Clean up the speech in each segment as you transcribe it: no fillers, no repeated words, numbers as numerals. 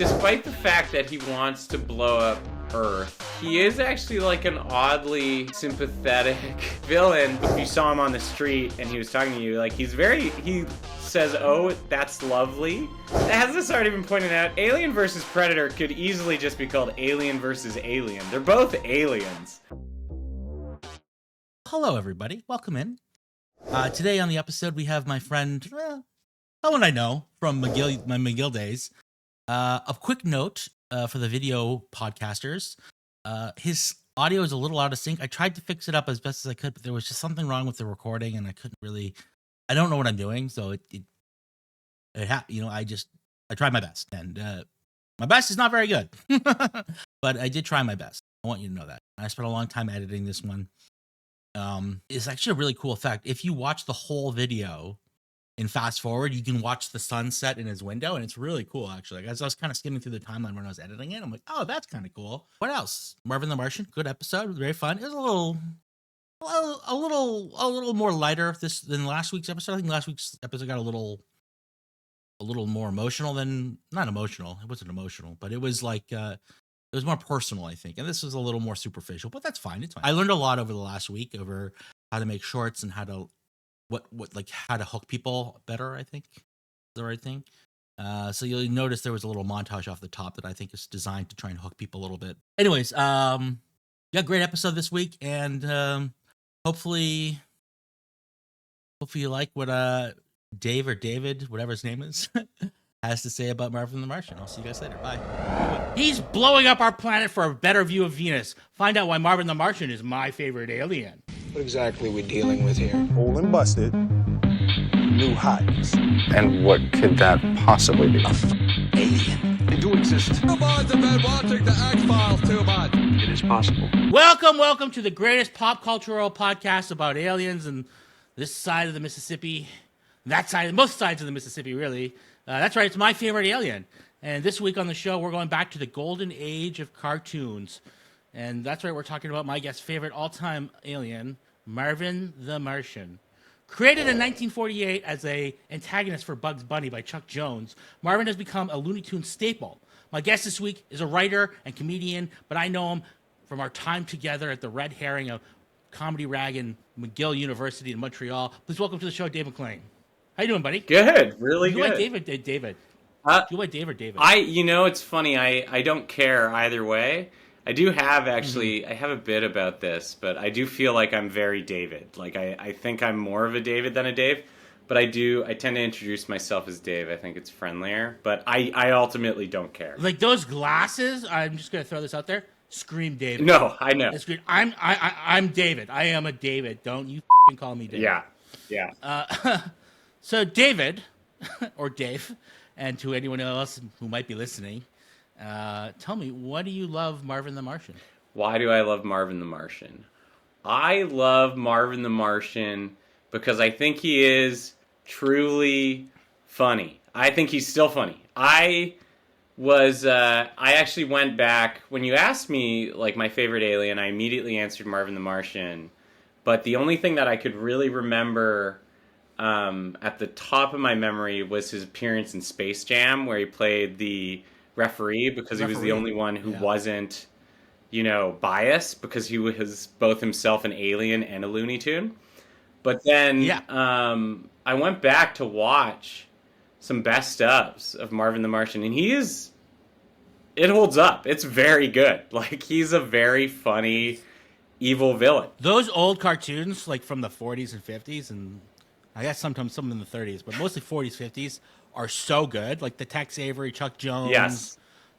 Despite the fact that he wants to blow up Earth, he is actually like an oddly sympathetic villain. If you saw him on the street and he was talking to you, like he says, "Oh, that's lovely." As this already been pointed out, Alien versus Predator could easily just be called Alien versus Alien. They're both aliens. Hello, everybody. Welcome in. Today on the episode, we have my friend, someone I know from my McGill days. A quick note for the video podcasters. His audio is a little out of sync. I tried to fix it up as best as I could, but there was just something wrong with the recording, and I couldn't really. I don't know what I'm doing, so I tried my best, and my best is not very good, but I did try my best. I want you to know that. I spent a long time editing this one. It's actually a really cool effect. If you watch the whole video and fast forward, you can watch the sunset in his window, and it's really cool, actually. As I was kind of skimming through the timeline when I was editing it, I'm like, oh, that's kind of cool. What else? Marvin the Martian, good episode. It was very fun. It was a little more lighter than last week's episode. I think last week's episode got a little more emotional than, not emotional. It wasn't emotional, but it was like, it was more personal, I think. And this was a little more superficial, but that's fine. It's fine. I learned a lot over the last week over how to make shorts and how to how to hook people better, I think is the right thing. So you'll notice there was a little montage off the top that I think is designed to try and hook people a little bit. Anyways, great episode this week, and hopefully you like what Dave or David, whatever his name is, has to say about Marvin the Martian. I'll see you guys later. Bye. He's blowing up our planet for a better view of Venus. Find out why Marvin the Martian is my favorite alien. What exactly are we dealing with here? Old and busted, new hotness. And what could that possibly be? Alien. They do exist. Too bad about watching the X-Files, too bad. It is possible. Welcome to the greatest pop cultural podcast about aliens and this side of the Mississippi, that side, both sides of the Mississippi, really. That's right, it's my favorite alien. And this week on the show, we're going back to the golden age of cartoons. And that's right, we're talking about my guest's favorite all-time alien, Marvin the Martian. Created in 1948 as an antagonist for Bugs Bunny by Chuck Jones, Marvin has become a Looney Tunes staple. My guest this week is a writer and comedian, but I know him from our time together at the Red Herring, a comedy rag in McGill University in Montreal. Please welcome to the show, Dave MacLean. How you doing, buddy? Good, really good. Do you like David? Do you like Dave or David? It's funny. I don't care either way. I do have actually. I have a bit about this, but I do feel like I'm very David. Like I think I'm more of a David than a Dave, but I tend to introduce myself as Dave. I think it's friendlier, but I ultimately don't care. Like those glasses. I'm just gonna throw this out there. Scream David. No, I know. I'm David. I am a David. Don't you f***ing call me David. Yeah. So David, or Dave, and to anyone else who might be listening, tell me, what do you love Marvin the Martian? Why do I love Marvin the Martian? I love Marvin the Martian because I think he is truly funny. I think he's still funny. I actually went back, when you asked me, like, my favorite alien, I immediately answered Marvin the Martian. But the only thing that I could really remember at the top of my memory was his appearance in Space Jam, where he played the referee because he was the only one who wasn't, biased, because he was both himself an alien and a Looney Tune. But then I went back to watch some best ofs of Marvin the Martian, and it holds up. It's very good. Like, he's a very funny, evil villain. Those old cartoons, like from the 40s and 50s, and I guess sometimes some in the 30s, but mostly 40s, 50s, are so good. Like the Tex Avery, Chuck Jones. Yes.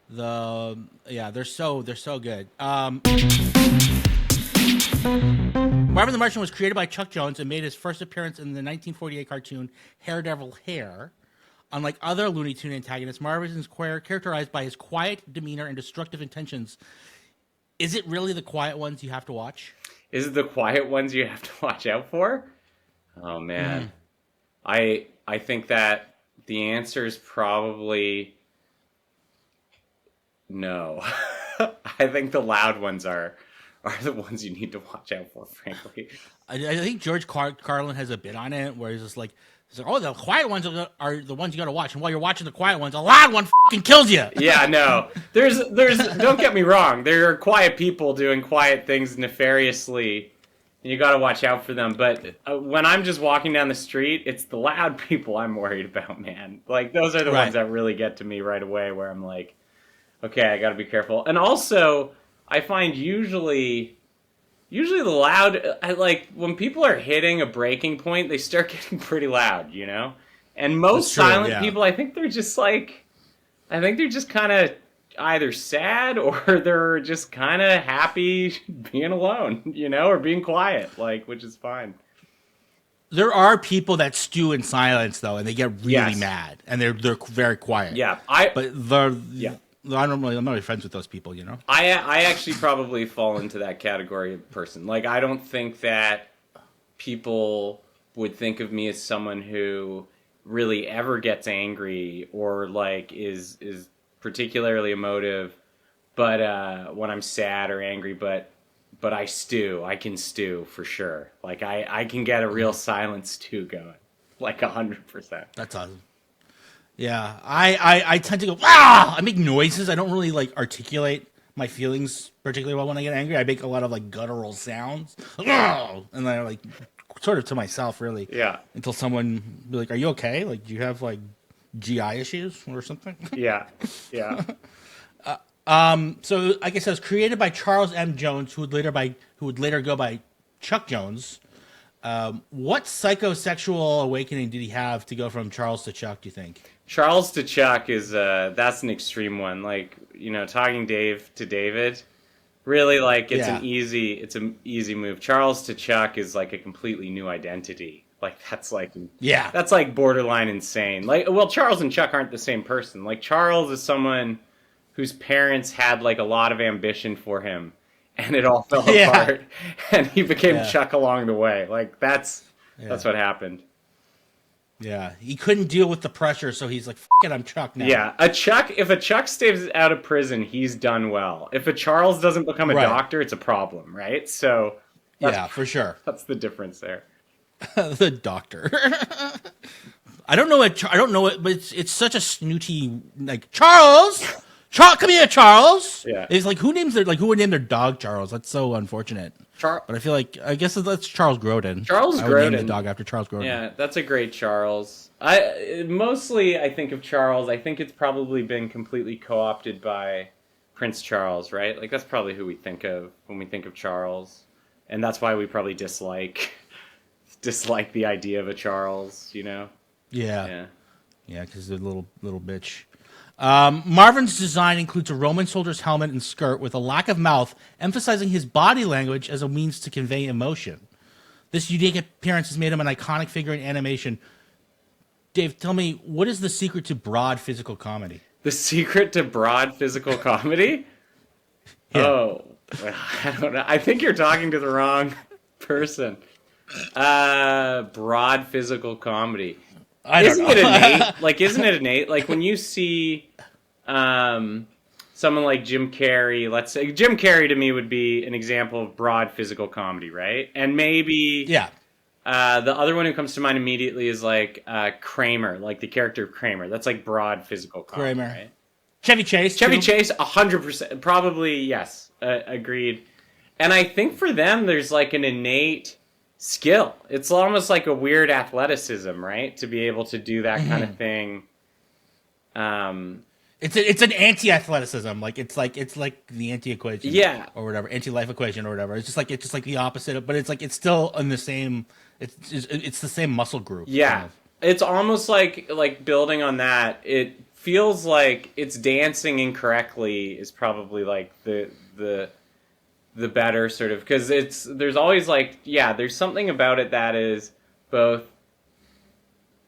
They're so good. Marvin the Martian was created by Chuck Jones and made his first appearance in the 1948 cartoon Haredevil Hare. Unlike other Looney Tune antagonists, Marvin is characterized by his quiet demeanor and destructive intentions. Is it really the quiet ones you have to watch? Is it the quiet ones you have to watch out for? Oh, man. I think that the answer is probably no. I think the loud ones are the ones you need to watch out for, frankly. I think George Carlin has a bit on it where he's just like, He's like, oh, the quiet ones are the ones you got to watch, and while you're watching the quiet ones, a loud one fucking kills you. Yeah, no. There's. Don't get me wrong. There are quiet people doing quiet things nefariously, and you got to watch out for them. But when I'm just walking down the street, it's the loud people I'm worried about, man. Like those are the ones that really get to me right away, where I'm like, okay, I got to be careful. And also, I find usually the loud, like when people are hitting a breaking point, they start getting pretty loud, you know? And most silent people, I think they're just kind of either sad or they're just kind of happy being alone, you know, or being quiet, like, which is fine. There are people that stew in silence though, and they get really mad, and they're very quiet. Yeah, I'm not really friends with those people, you know? I actually probably fall into that category of person. Like, I don't think that people would think of me as someone who really ever gets angry or, like, is particularly emotive, but when I'm sad or angry, but I stew. I can stew, for sure. Like, I can get a real silent stew going. Like, 100%. That's awesome. Yeah, I tend to go, ah! I make noises. I don't really, like, articulate my feelings particularly well when I get angry. I make a lot of, like, guttural sounds. And then I, like, sort of to myself, really. Yeah. Until someone be like, are you okay? Like, do you have, like, GI issues or something? Yeah. So, like I said, it was created by Charles M. Jones, who would later go by Chuck Jones. What psychosexual awakening did he have to go from Charles to Chuck, do you think? Charles to Chuck is that's an extreme one. Like, you know, talking Dave to David, really, like, it's an easy move. Charles to Chuck is like a completely new identity. Like, that's like borderline insane. Like, well, Charles and Chuck aren't the same person. Like, Charles is someone whose parents had, like, a lot of ambition for him, and it all fell apart, and he became Chuck along the way. Like, that's what happened. Yeah, he couldn't deal with the pressure, so he's like, "F it, I'm Chuck now." Yeah, if a Chuck stays out of prison, he's done well. If a Charles doesn't become a doctor, it's a problem, right? So, for sure. That's the difference there. The doctor. I don't know it, but it's such a snooty, like, Charles, come here, Charles. Yeah, it's like, who would name their dog Charles? That's so unfortunate. But I guess that's Charles Grodin. I would name the dog after Charles Grodin. Yeah, that's a great Charles. I think of Charles. I think it's probably been completely co-opted by Prince Charles, right? Like, that's probably who we think of when we think of Charles, and that's why we probably dislike the idea of a Charles, you know? Yeah, because he's a little bitch. Marvin's design includes a Roman soldier's helmet and skirt with a lack of mouth, emphasizing his body language as a means to convey emotion. This unique appearance has made him an iconic figure in animation. Dave, tell me, what is the secret to broad physical comedy? The secret to broad physical comedy? Yeah. Oh, I don't know. I think you're talking to the wrong person. Broad physical comedy. Isn't it innate? Like, isn't it innate? Like, when you see someone like Jim Carrey, let's say Jim Carrey to me would be an example of broad physical comedy, right? And maybe the other one who comes to mind immediately is like Kramer, like the character of Kramer. That's like broad physical comedy, right? Chevy Chase, 100%, probably, yes, agreed. And I think for them, there's like an innate skill. It's almost like a weird athleticism, right? To be able to do that kind of thing. It's an anti-athleticism. Like it's like the anti-equation, or whatever, anti-life equation or whatever. It's just like the opposite, but it's still in the same. It's the same muscle group. Yeah, kind of. It's almost like building on that. It feels like it's dancing incorrectly is probably like the better sort of, because there's always like, there's something about it that is both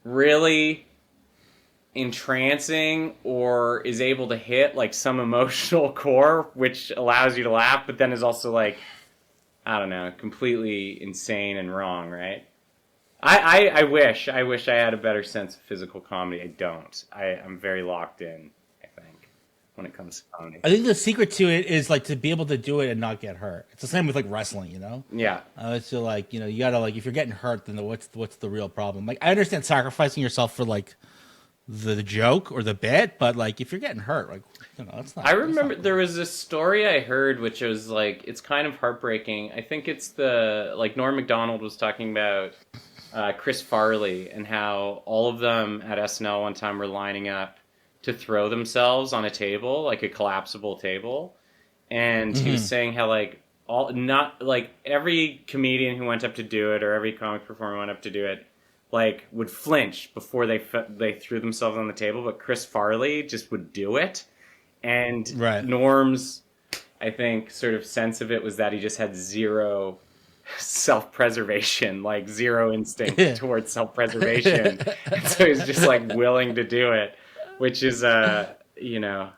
really entrancing or is able to hit like some emotional core, which allows you to laugh, but then is also like, I don't know, completely insane and wrong, right? I wish I had a better sense of physical comedy. I don't. I'm very locked in, I think. when it comes to comedy. I think the secret to it is like to be able to do it and not get hurt. It's the same with like wrestling, you know. Yeah. It's so like, you know, you gotta like if you're getting hurt, then what's the real problem? Like I understand sacrificing yourself for like the joke or the bit, but like if you're getting hurt, like you know, that's not. I remember there was a story I heard which was like it's kind of heartbreaking. I think it's the like Norm Macdonald was talking about Chris Farley and how all of them at SNL one time were lining up to throw themselves on a table, like a collapsible table, and he was saying how like every comedian who went up to do it or every comic performer went up to do it like would flinch before they threw themselves on the table, but Chris Farley just would do it. And Norm's, I think, sort of sense of it was that he just had zero self-preservation, like zero instinct towards self-preservation. And so he's just like willing to do it, which is, you know,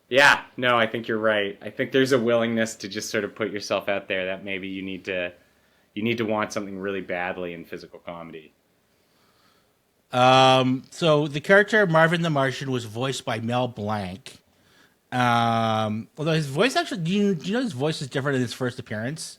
yeah, no, I think you're right. I think there's a willingness to just sort of put yourself out there that maybe you need to want something really badly in physical comedy. So the character Marvin the Martian was voiced by Mel Blanc. Although his voice actually, do you know his voice is different in his first appearance?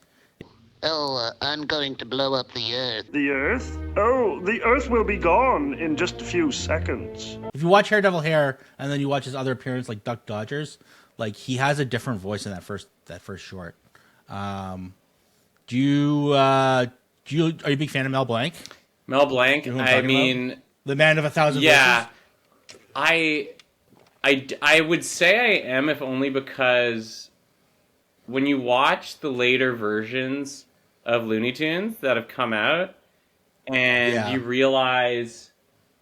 I'm going to blow up the Earth. The Earth? Oh, the Earth will be gone in just a few seconds. If you watch Haredevil Hair and then you watch his other appearance like Duck Dodgers, like he has a different voice in that first short. Are you a big fan of Mel Blanc? Mel Blanc, I mean, about? The man of 1,000 yeah, voices? I would say I am, if only because when you watch the later versions of Looney Tunes that have come out and you realize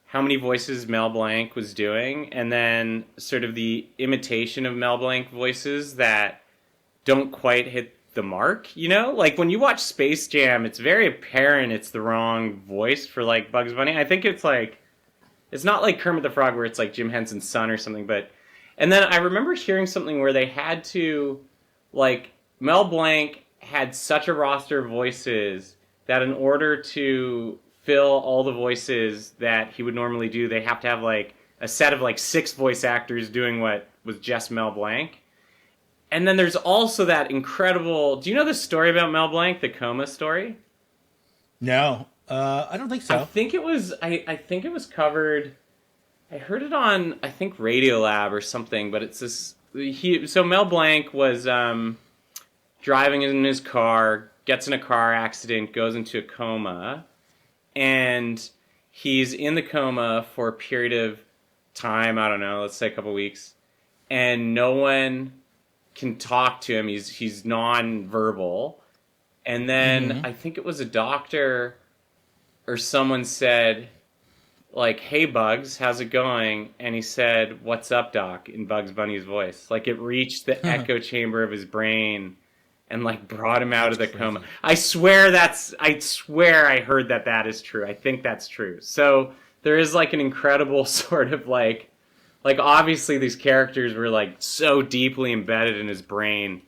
how many voices Mel Blanc was doing, and then sort of the imitation of Mel Blanc voices that don't quite hit the mark, you know? Like when you watch Space Jam, it's very apparent it's the wrong voice for like Bugs Bunny. I think it's like, it's not like Kermit the Frog where it's like Jim Henson's son or something, but, and then I remember hearing something where they had to, like, Mel Blanc had such a roster of voices that in order to fill all the voices that he would normally do, they have to have like a set of like 6 voice actors doing what was just Mel Blanc. And then there's also that incredible, do you know the story about Mel Blanc, the coma story? No. I don't think so. I think it was covered. I heard it on I think Radiolab or something, but it's this. So Mel Blanc was driving in his car, gets in a car accident, goes into a coma, and he's in the coma for a period of time. I don't know, let's say a couple weeks, and no one can talk to him. He's non-verbal, and then I think it was a doctor or someone said, like, "Hey, Bugs, how's it going?" And he said, "What's up, Doc?" in Bugs Bunny's voice. Like, it reached the echo chamber of his brain and, like, brought him out of the coma. I swear I heard that is true. I think that's true. So there is, like, an incredible sort of, like, obviously these characters were, like, so deeply embedded in his brain.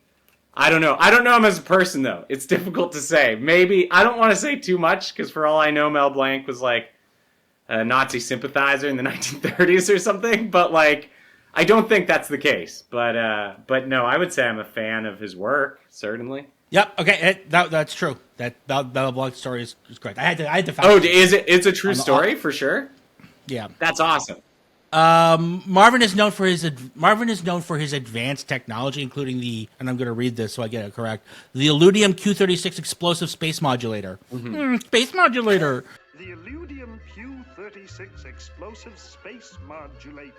I don't know him as a person, though. It's difficult to say. Maybe, I don't want to say too much, because for all I know, Mel Blanc was, like, a Nazi sympathizer in the 1930s or something, but, like, I don't think that's the case. But no, I would say I'm a fan of his work, certainly. Yep. Okay, that's true. That Mel Blanc story is correct. I had to. Oh, is it? It's a true story for sure. Yeah, that's awesome. Marvin is known for his advanced technology, including and I'm going to read this so I get it correct, the Illudium Q36 explosive space modulator. Space modulator. The Illudium Q36 explosive space modulator,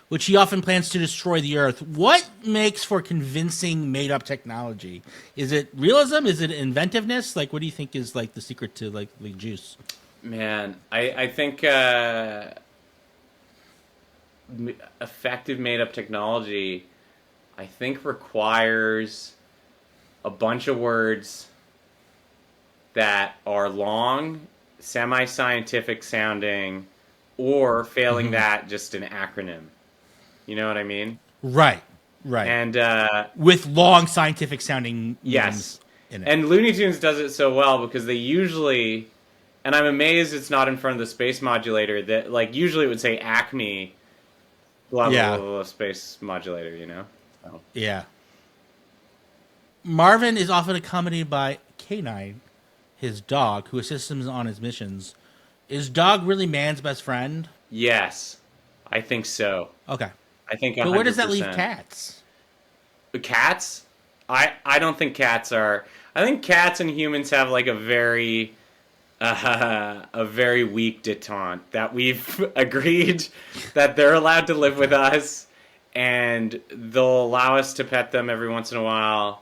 which he often plans to destroy the Earth. What makes for convincing made-up technology? Is it realism? Is it inventiveness? Like, what do you think is like the secret to like the juice? Man, I think effective made-up technology, I think, requires a bunch of words that are long, semi-scientific sounding, or failing that, just an acronym. You know what I mean? Right. And with long scientific sounding yes in it. And Looney Tunes does it so well because they usually, and I'm amazed it's not in front of the space modulator, that like usually it would say Acme, blah, blah, Yeah. blah, blah, space modulator, you know? So. Yeah. Marvin is often accompanied by K9, his dog, who assists him on his missions. Is dog really man's best friend? Yes, I think so. Okay. I think 100%. But where does that leave cats? Cats? I don't think cats are... I think cats and humans have like a very weak detente that we've agreed that they're allowed to live with us and they'll allow us to pet them every once in a while,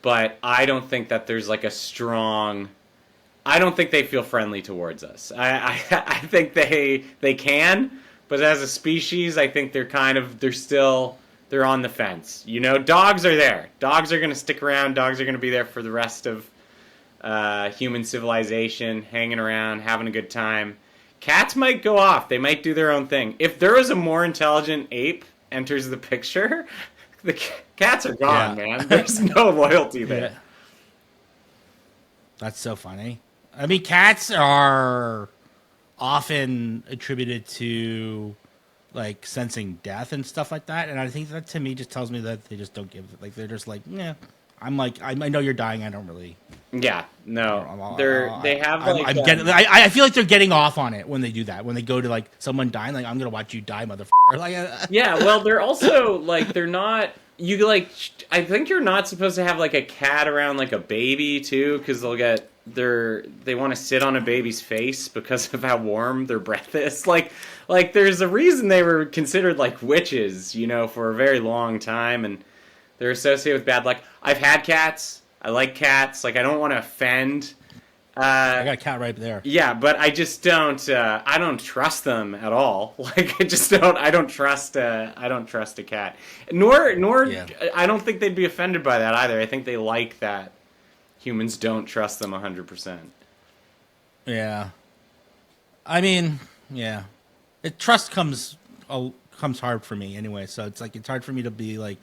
but I don't think that there's like a strong... I don't think they feel friendly towards us. I think they can, but as a species, I think they're on the fence. You know, dogs are there. Dogs are going to stick around. Dogs are going to be there for the rest of human civilization, hanging around, having a good time. Cats might go off. They might do their own thing. If there was a more intelligent ape enters the picture, the cats are gone, man. There's no loyalty there. Yeah. That's so funny. I mean, cats are often attributed to like sensing death and stuff like that, and I think that to me just tells me that they just don't give like they're just like, yeah. I know you're dying. I don't really. Yeah, no. They have like. I feel like they're getting off on it when they do that. When they go to like someone dying, like I'm gonna watch you die, motherfucker. Like. Yeah, well, they're also like they're not. You like. I think you're not supposed to have like a cat around like a baby too, because they want to sit on a baby's face because of how warm their breath is. Like there's a reason they were considered like witches, you know, for a very long time, and they're associated with bad luck. I've had cats. I like cats. Like I don't want to offend. I got a cat right there. Yeah, but I just don't. I don't trust them at all. Like I just don't. I don't trust a cat. Nor. Yeah. I don't think they'd be offended by that either. I think they like that. Humans don't trust them 100%. Yeah. I mean, yeah. Trust comes hard for me anyway, so it's hard for me to be like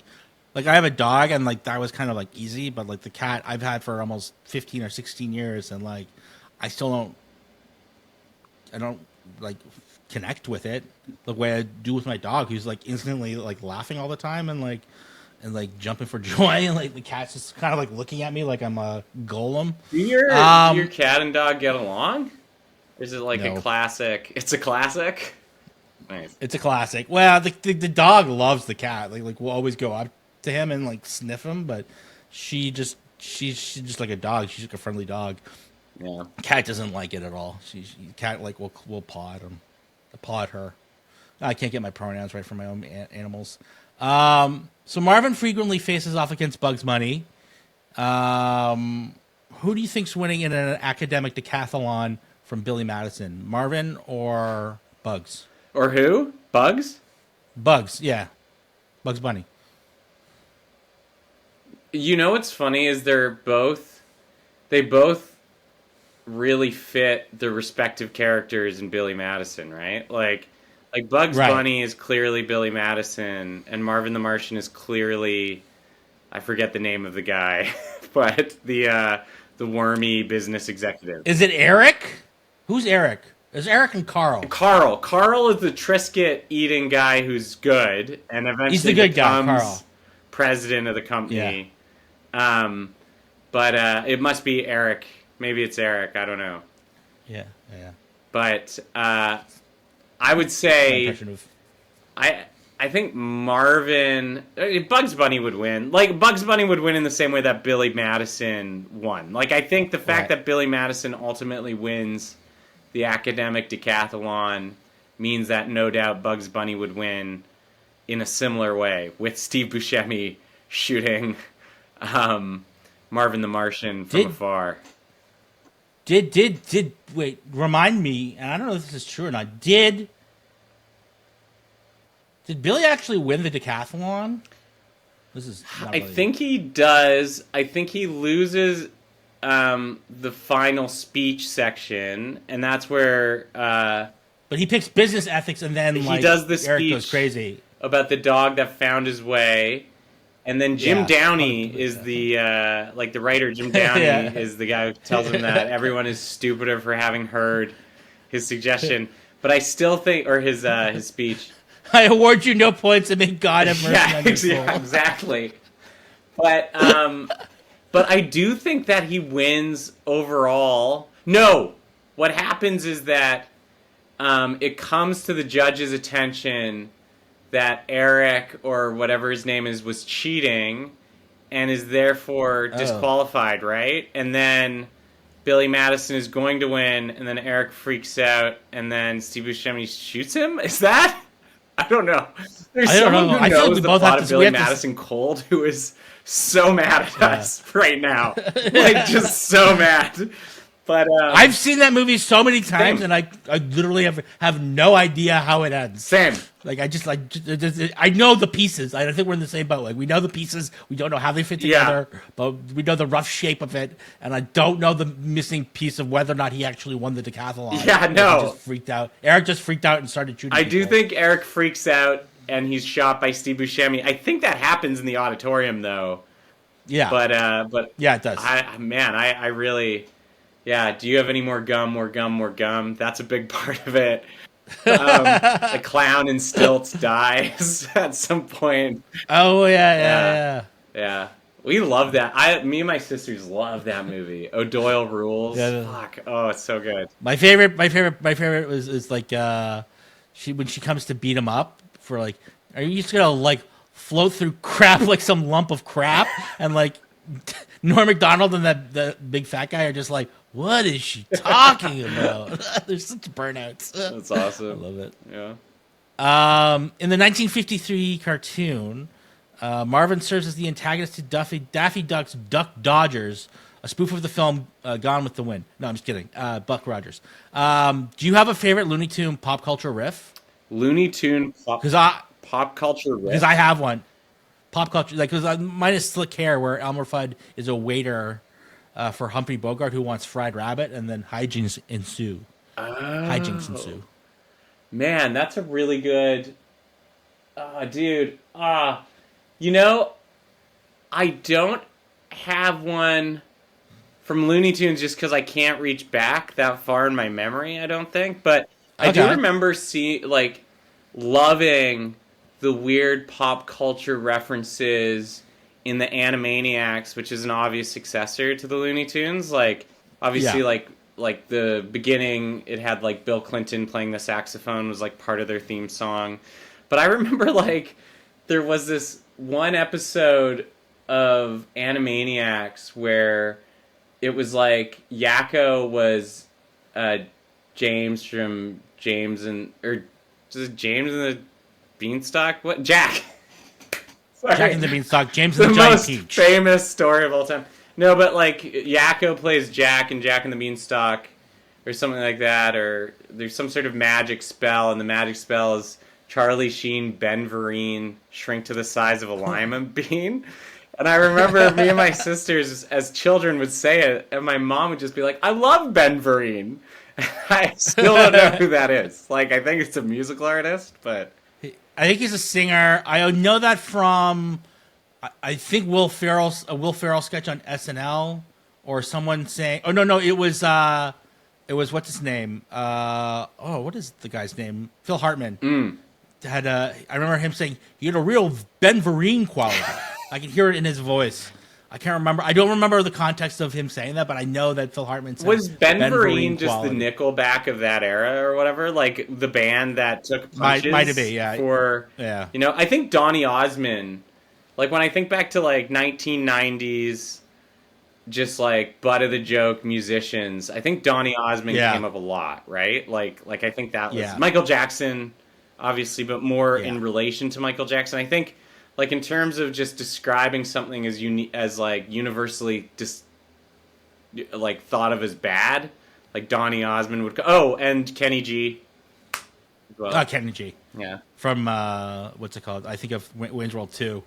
I have a dog and like that was kind of like easy, but like the cat I've had for almost 15 or 16 years and like I don't like connect with it the way I do with my dog, who's like instantly like laughing all the time and like jumping for joy, and like the cat's just kind of like looking at me like I'm a golem. Do your cat and dog get along? Or is it like a classic? It's a classic. Nice. It's a classic. Well, the dog loves the cat. Like we'll always go up to him and like sniff him, but she's just like a dog. She's like a friendly dog. Yeah. Cat doesn't like it at all. Cat like will paw at him, paw at her. I can't get my pronouns right for my own animals. So Marvin frequently faces off against Bugs Bunny. Who do you think's winning in an academic decathlon from Billy Madison? Marvin or Bugs? Or who? Bugs? Bugs, yeah. Bugs Bunny. You know what's funny is they both really fit the respective characters in Billy Madison, right? Like Bugs Bunny is clearly Billy Madison, and Marvin the Martian is clearly, I forget the name of the guy, but the wormy business executive. Is it Eric? Who's Eric? There's Eric and Carl. Carl is the Triscuit eating guy who's good, and eventually he's the good becomes guy, Carl. President of the company. Yeah. But it must be Eric. Maybe it's Eric. I don't know. Yeah. But I would say I think Bugs Bunny would win. Like Bugs Bunny would win in the same way that Billy Madison won. Like I think the fact that Billy Madison ultimately wins the academic decathlon means that no doubt Bugs Bunny would win in a similar way, with Steve Buscemi shooting Marvin the Martian from afar. Wait, remind me, and I don't know if this is true or not, did Billy actually win the decathlon? This is not really... I think he does. I think he loses the final speech section, and that's where... but he picks business ethics, and then he does the Eric speech goes crazy about the dog that found his way. And then Jim Downey is the the writer. Jim Downey is the guy who tells him that everyone is stupider for having heard his suggestion. But I still think, or his speech. I award you no points and may God have mercy on your soul. Yeah, exactly. But I do think that he wins overall. No, what happens is that it comes to the judge's attention that Eric, or whatever his name is, was cheating and is therefore disqualified, right? And then Billy Madison is going to win, and then Eric freaks out, and then Steve Buscemi shoots him? Is that? I don't know. There's someone who knows the plot of Billy Madison cold who is so mad at us right now. Like, just so mad. But I've seen that movie so many times, and I literally have no idea how it ends. Same. Like, I know the pieces. I think we're in the same boat. Like, we know the pieces. We don't know how they fit together, but we know the rough shape of it. And I don't know the missing piece of whether or not he actually won the decathlon. Yeah, no. He just freaked out. Eric just freaked out and started shooting people. do think Eric freaks out, and he's shot by Steve Buscemi. I think that happens in the auditorium, though. Yeah. But yeah, it does. I really... Yeah, do you have any more gum? That's a big part of it. The clown in stilts dies at some point. Oh, yeah. Yeah. We love that. Me and my sisters love that movie. O'Doyle rules. Yeah. Fuck. Oh, it's so good. My favorite is like when she comes to beat him up for like, are you just gonna like float through crap like some lump of crap? And like Norm Macdonald and the big fat guy are just like, what is she talking about? There's such burnouts. That's awesome. I love it. Yeah. In the 1953 cartoon, Marvin serves as the antagonist to Daffy Duck's Duck Dodgers, a spoof of the film Gone with the Wind. No, I'm just kidding. Buck Rogers. Do you have a favorite Looney Tune pop culture riff? Looney Tune pop culture riff? Because I have one. Pop culture, like, because mine is Slick Hair, where Elmer Fudd is a waiter for Humphrey Bogart who wants fried rabbit, and then hijinks ensue. Hijinks ensue. Man, that's a really good... dude. You know, I don't have one from Looney Tunes just because I can't reach back that far in my memory, I don't think. But I do remember loving the weird pop culture references in the Animaniacs, which is an obvious successor to the Looney Tunes. Like, obviously, like the beginning, it had like Bill Clinton playing the saxophone was like part of their theme song. But I remember like there was this one episode of Animaniacs where it was like Yakko was James from James and the Beanstalk? What? Jack! Sorry. Jack and the Beanstalk, James and the Giant Peach. The most famous story of all time. No, but like Yakko plays Jack in Jack and the Beanstalk or something like that, or there's some sort of magic spell, and the magic spell is Charlie Sheen, Ben Vereen, shrink to the size of a lima bean. And I remember me and my sisters, as children, would say it, and my mom would just be like, I love Ben Vereen. I still don't know who that is. Like, I think it's a musical artist, but... I think he's a singer. I know that from, I think Will Ferrell sketch on SNL, or someone saying, oh no, it was what's his name? What is the guy's name? Phil Hartman. I remember him saying he had a real Ben Vereen quality. I can hear it in his voice. I can't remember. I don't remember the context of him saying that, but I know that Phil Hartman said was Ben Vereen just quality. The Nickelback of that era or whatever, like the band that took punches might have been, yeah. You know, I think Donny Osmond. Like when I think back to like 1990s, just like butt of the joke musicians, I think Donny Osmond came up a lot, right? Like I think that was Michael Jackson, obviously, but more in relation to Michael Jackson. I think. Like in terms of just describing something as like universally like thought of as bad, like Donny Osmond would. And Kenny G. Well. Kenny G. Yeah. From what's it called? I think of Wayne's World 2.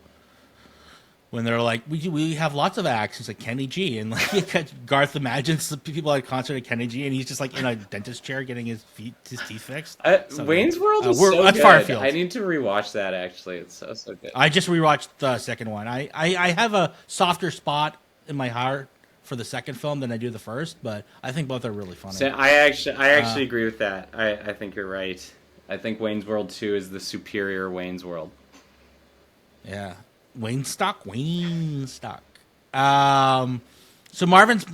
When they're like, we have lots of acts. It's like Kenny G, and like Garth imagines the people at a concert at Kenny G, and he's just like in a dentist chair getting his teeth fixed. Wayne's World is so good. Firefield. I need to rewatch that. Actually, it's so good. I just rewatched the second one. I have a softer spot in my heart for the second film than I do the first, but I think both are really funny. So I actually agree with that. I think you're right. I think Wayne's World 2 is the superior Wayne's World. Yeah. Wayne Stock. So Marvin's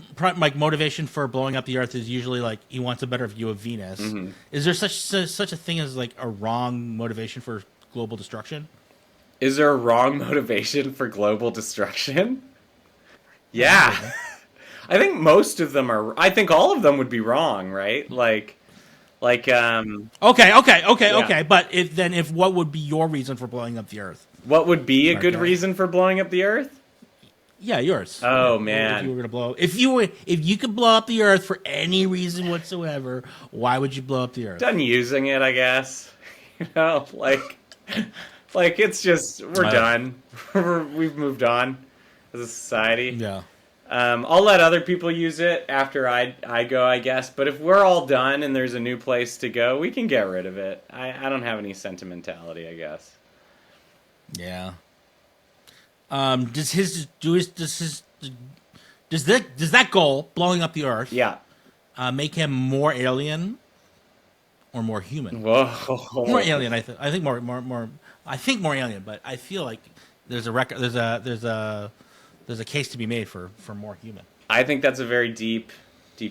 motivation for blowing up the Earth is usually like he wants a better view of Venus. Mm-hmm. Is there such a thing as like a wrong motivation for global destruction? Is there a wrong motivation for global destruction? Yeah. I think most of them are. I think all of them would be wrong, right? Okay. But if what would be your reason for blowing up the Earth? What would be a good reason for blowing up the Earth? Yeah, yours. Oh man! If you were gonna blow, if you could blow up the Earth for any reason whatsoever, why would you blow up the Earth? Done using it, I guess. Like it's just we're done. We've moved on as a society. Yeah. I'll let other people use it after I go, I guess. But if we're all done and there's a new place to go, we can get rid of it. I don't have any sentimentality, I guess. Yeah. Does that goal, blowing up the Earth, make him more alien or more human? Whoa. More alien, I think more. I think more alien, but I feel like there's a case to be made for more human. I think that's a very deep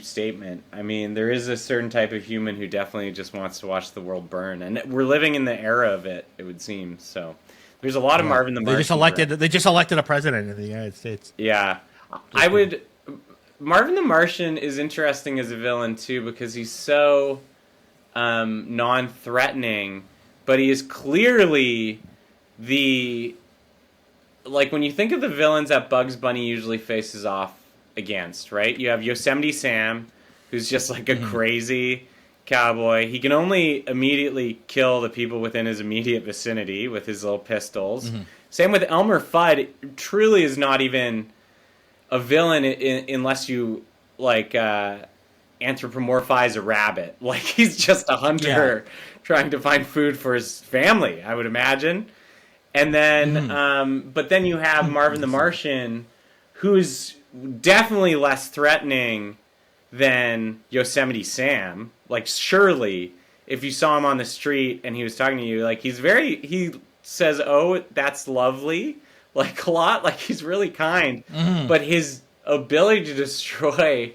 statement. I mean, there is a certain type of human who definitely just wants to watch the world burn, and we're living in the era of it. It would seem so. There's a lot of Marvin the Martian. They just elected a president in the United States. Yeah, Marvin the Martian is interesting as a villain too because he's so non-threatening, but he is clearly when you think of the villains that Bugs Bunny usually faces off against, right? You have Yosemite Sam, who's just like a crazy cowboy. He can only immediately kill the people within his immediate vicinity with his little pistols. Same with Elmer Fudd. Truly is not even a villain unless you anthropomorphize a rabbit. Like he's just a hunter trying to find food for his family, I would imagine. And then, but then you have Marvin the Martian, who's definitely less threatening than Yosemite Sam. Like, surely, if you saw him on the street and he was talking to you, like, he says, "Oh, that's lovely," like, a lot. Like, he's really kind. But his ability to destroy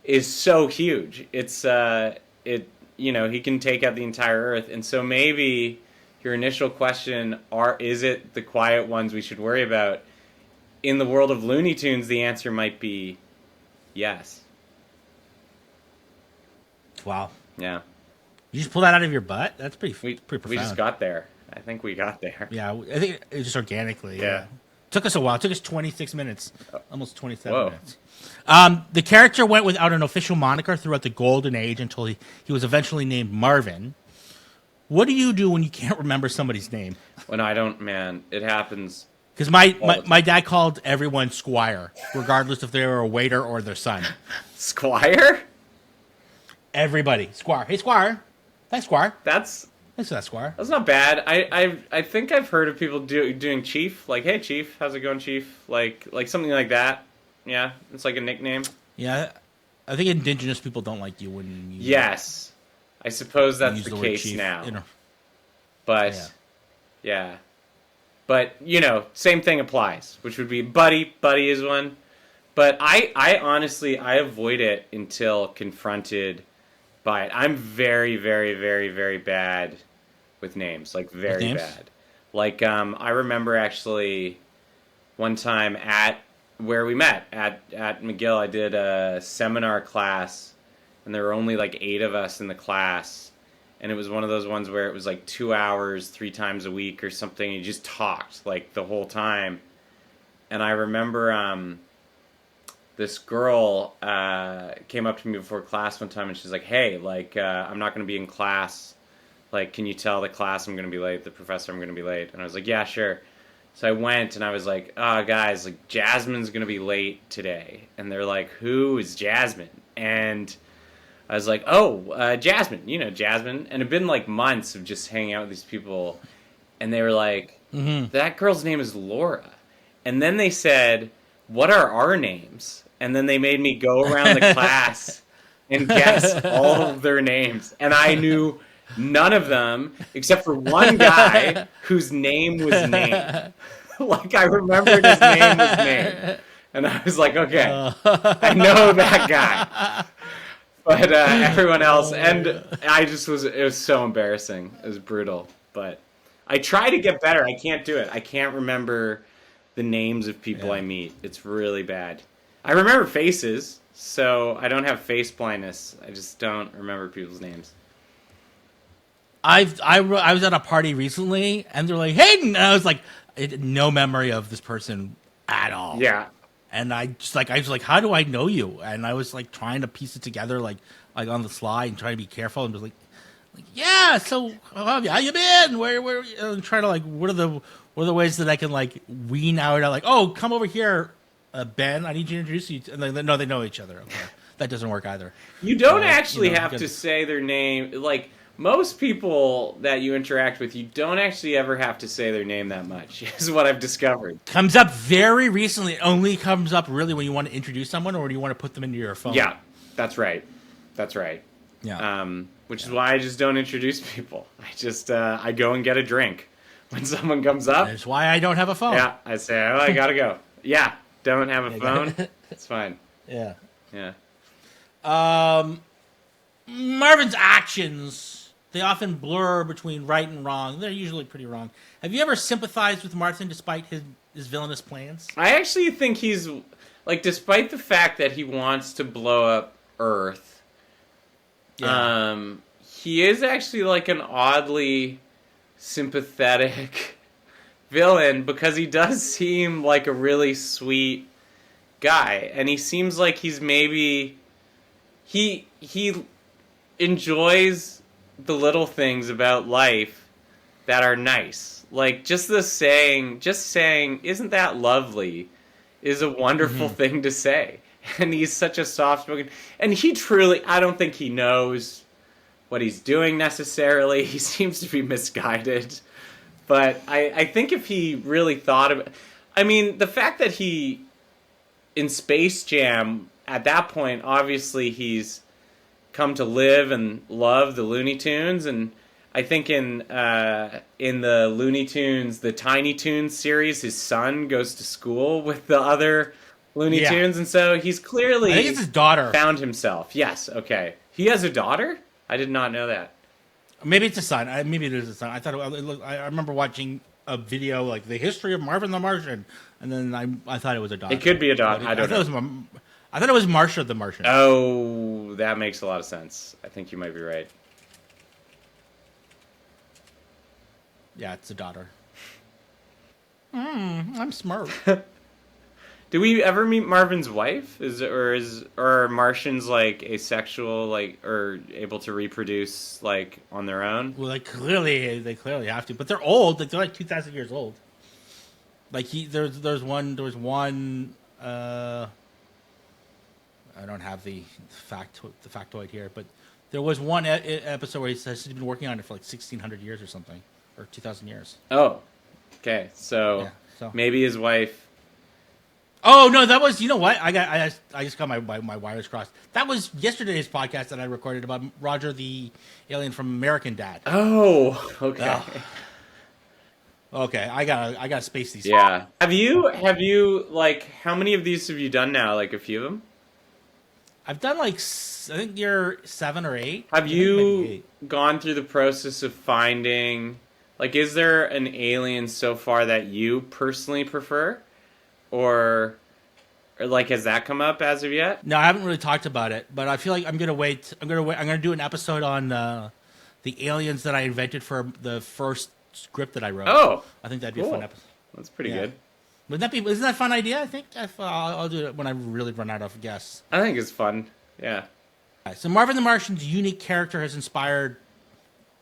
is so huge. It's, he can take out the entire Earth. And so maybe your initial question, is it the quiet ones we should worry about? In the world of Looney Tunes, the answer might be yes. Wow. Yeah. You just pull that out of your butt? That's pretty profound. We just got there. I think we got there. Yeah, I think it was just organically. Yeah. Took us a while. It took us 26 minutes. Almost 27 minutes. The character went without an official moniker throughout the Golden Age until he was eventually named Marvin. What do you do when you can't remember somebody's name? When I don't, man, it happens. Because my dad called everyone Squire, regardless if they were a waiter or their son. Squire? Everybody. Squire. Hey, Squire. Thanks, Squire. Thanks for that, Squire. That's not bad. I think I've heard of people doing Chief. Like, hey, Chief, how's it going, Chief? Like something like that. Yeah, it's like a nickname. Yeah, I think indigenous people don't like you when you... Yes. I suppose that's the case now. But, yeah. But, same thing applies, which would be buddy. Buddy is one. But I honestly, I avoid it until confronted by it. I'm very, very, very, very bad with names. Like, very bad. Like, I remember actually one time at where we met, at McGill, I did a seminar class, and there were only like 8 of us in the class. And it was one of those ones where it was like 2 hours, 3 times a week or something. You just talked like the whole time. And I remember this girl came up to me before class one time and she's like, "Hey, like, I'm not going to be in class. Like, can you tell the class I'm going to be late, the professor I'm going to be late?" And I was like, "Yeah, sure." So I went and I was like, "Oh, guys, like, Jasmine's going to be late today." And they're like, "Who is Jasmine?" And I was like, "Oh, Jasmine, Jasmine." And it'd been like months of just hanging out with these people. And they were like, "That girl's name is Laura." And then they said, "What are our names?" And then they made me go around the class and guess all of their names. And I knew None of them, except for one guy whose name was named. Like, I remembered his name was named. And I was like, okay, I know that guy. But everyone else, and it was so embarrassing. It was brutal. But I try to get better. I can't do it. I can't remember the names of people I meet. It's really bad. I remember faces, so I don't have face blindness. I just don't remember people's names. I was at a party recently, and they're like, Hayden! And I was like, I had no memory of this person at all. Yeah. And I was like, how do I know you? And I was like trying to piece it together, like on the fly, and trying to be careful, and was like, yeah. So how you been? Where? And trying to like, what are the ways that I can like wean out? Like, oh, come over here, Ben. I need you to introduce you. And no, they know each other. Okay, that doesn't work either. You don't actually have to say their name. Like most people that you interact with, you don't actually ever have to say their name that much. Is what I've discovered. Comes up very recently. It only comes up really when you want to introduce someone or when you want to put them into your phone. Yeah, that's right. Yeah. Which is why I just don't introduce people. I just I go and get a drink when someone comes up. That's why I don't have a phone. Yeah, I say, oh, I gotta go. Yeah, don't have a phone. It's fine. Yeah. Marvin's actions, they often blur between right and wrong. They're usually pretty wrong. Have you ever sympathized with Martin despite his villainous plans? I actually think he's, like, despite the fact that he wants to blow up Earth, he is actually, like, an oddly sympathetic villain because he does seem like a really sweet guy. And he seems like he's maybe... He enjoys the little things about life that are nice. Like, just saying, isn't that lovely, is a wonderful thing to say. And he's such a soft-spoken... And he truly... I don't think he knows what he's doing necessarily. He seems to be misguided. But I think if he really thought of... I mean, the fact that he... In Space Jam, at that point, obviously he's come to live and love the Looney Tunes, and I think in the Looney Tunes, the Tiny Toons series, his son goes to school with the other Looney Tunes, and so he's clearly I think it's his daughter. Found himself. Yes, okay. He has a daughter? I did not know that. Maybe it's a son. Maybe it is a son. I remember watching a video like the history of Marvin the Martian, and then I thought it was a daughter. It could be a daughter. I don't know. I thought it was Marsha the Martian. Oh, that makes a lot of sense. I think you might be right. Yeah, it's a daughter. I'm smart. Do we ever meet Marvin's wife? Are Martians like asexual, like, or able to reproduce like on their own? Well, they clearly have to, but they're old. Like, they're like 2,000 years old. Like there was one. I don't have the factoid here, but there was one episode where he says he's been working on it for like 1,600 years or something, or 2,000 years. Oh, okay. So maybe his wife. Oh no, that was, you know what? I just got my wires crossed. That was yesterday's podcast that I recorded about Roger the alien from American Dad. Oh, okay. Okay, I gotta space these. Yeah. Have you like, how many of these have you done now? Like a few of them? I've done like, I think you're 7 or 8. Have you gone through the process of finding, like, is there an alien so far that you personally prefer? Or like, has that come up as of yet? No, I haven't really talked about it, but I feel like I'm gonna wait. I'm gonna do an episode on the aliens that I invented for the first script that I wrote. Oh, I think that'd be a fun episode. That's pretty good. Isn't that a fun idea? I think I'll do it when I really run out of guests. I think it's fun. Yeah. So Marvin the Martian's unique character has inspired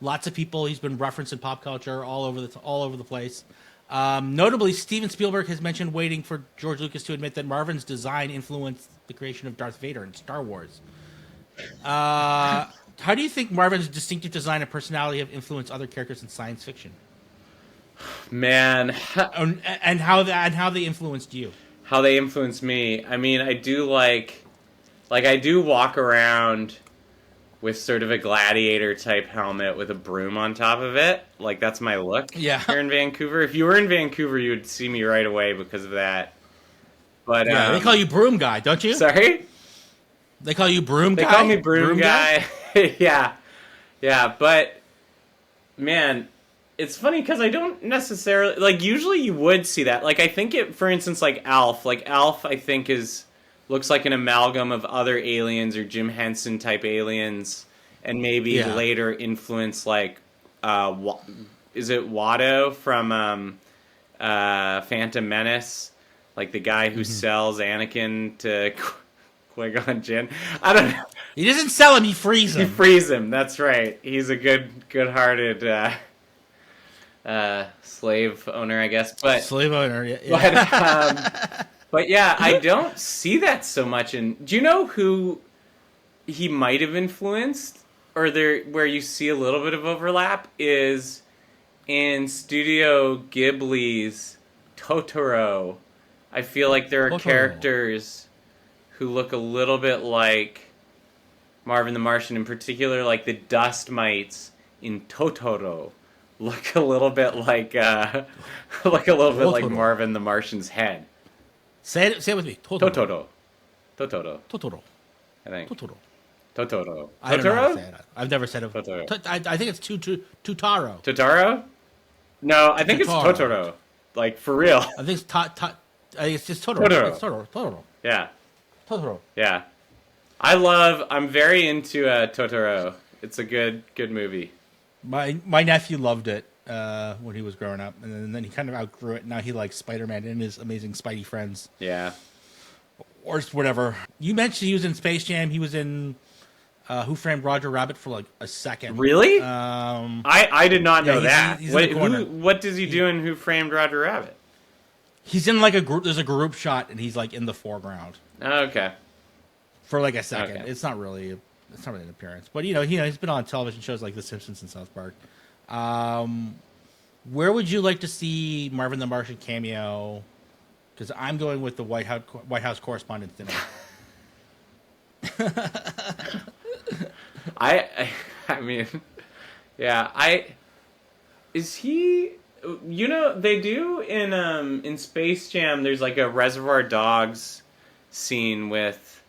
lots of people. He's been referenced in pop culture all over the place. Notably, Steven Spielberg has mentioned waiting for George Lucas to admit that Marvin's design influenced the creation of Darth Vader in Star Wars. How do you think Marvin's distinctive design and personality have influenced other characters in science fiction? Man, and how they influenced you? How they influenced me? I mean, I do I do walk around with sort of a gladiator type helmet with a broom on top of it. Like, that's my look Yeah. here in Vancouver. If you were in Vancouver, you would see me right away because of that. But Yeah, they call you Broom Guy, don't you? Sorry? They call you Broom Guy? They call me Broom Guy. Yeah. Yeah, but, man, it's funny because I don't necessarily... Like, usually you would see that. Like, I think it, for instance, like Alf. Like, Alf, I think, looks like an amalgam of other aliens or Jim Henson type aliens, and maybe later influence like is it Watto from Phantom Menace, like the guy who sells Anakin to Qui-Gon Jinn. I don't know. He doesn't sell him; he frees him. He frees him. That's right. He's a good-hearted slave owner, I guess. But slave owner, yeah. But yeah, I don't see that so much. And do you know who he might have influenced, or where you see a little bit of overlap, is in Studio Ghibli's Totoro. I feel like there are characters who look a little bit like Marvin the Martian, in particular, like the dust mites in Totoro look a little bit like like Marvin the Martian's head. Say it with me. Totoro. Totoro. I think. Totoro. I don't know how to say it. I've never said it. Totoro. I think it's Tutaro. Totoro? No, I think it's Totoro. Like, for real. I think it's it's just Totoro. Totoro. Yeah. Totoro. Yeah. I'm very into Totoro. It's a good movie. My nephew loved it when he was growing up, and then he kind of outgrew it. Now he likes Spider-Man and his amazing Spidey friends. Yeah. Or whatever. You mentioned he was in Space Jam. He was in Who Framed Roger Rabbit for like a second. Really? I did not know that. He's what does he do in Who Framed Roger Rabbit? He's in like a group. There's a group shot, and he's like in the foreground. Oh, okay. For like a second. Okay. It's not really an appearance, but he's been on television shows like The Simpsons and South Park. Where would you like to see Marvin the Martian cameo? Because I'm going with the White House Correspondents' Dinner. I mean, yeah. Is he? They do in Space Jam. There's like a Reservoir Dogs scene with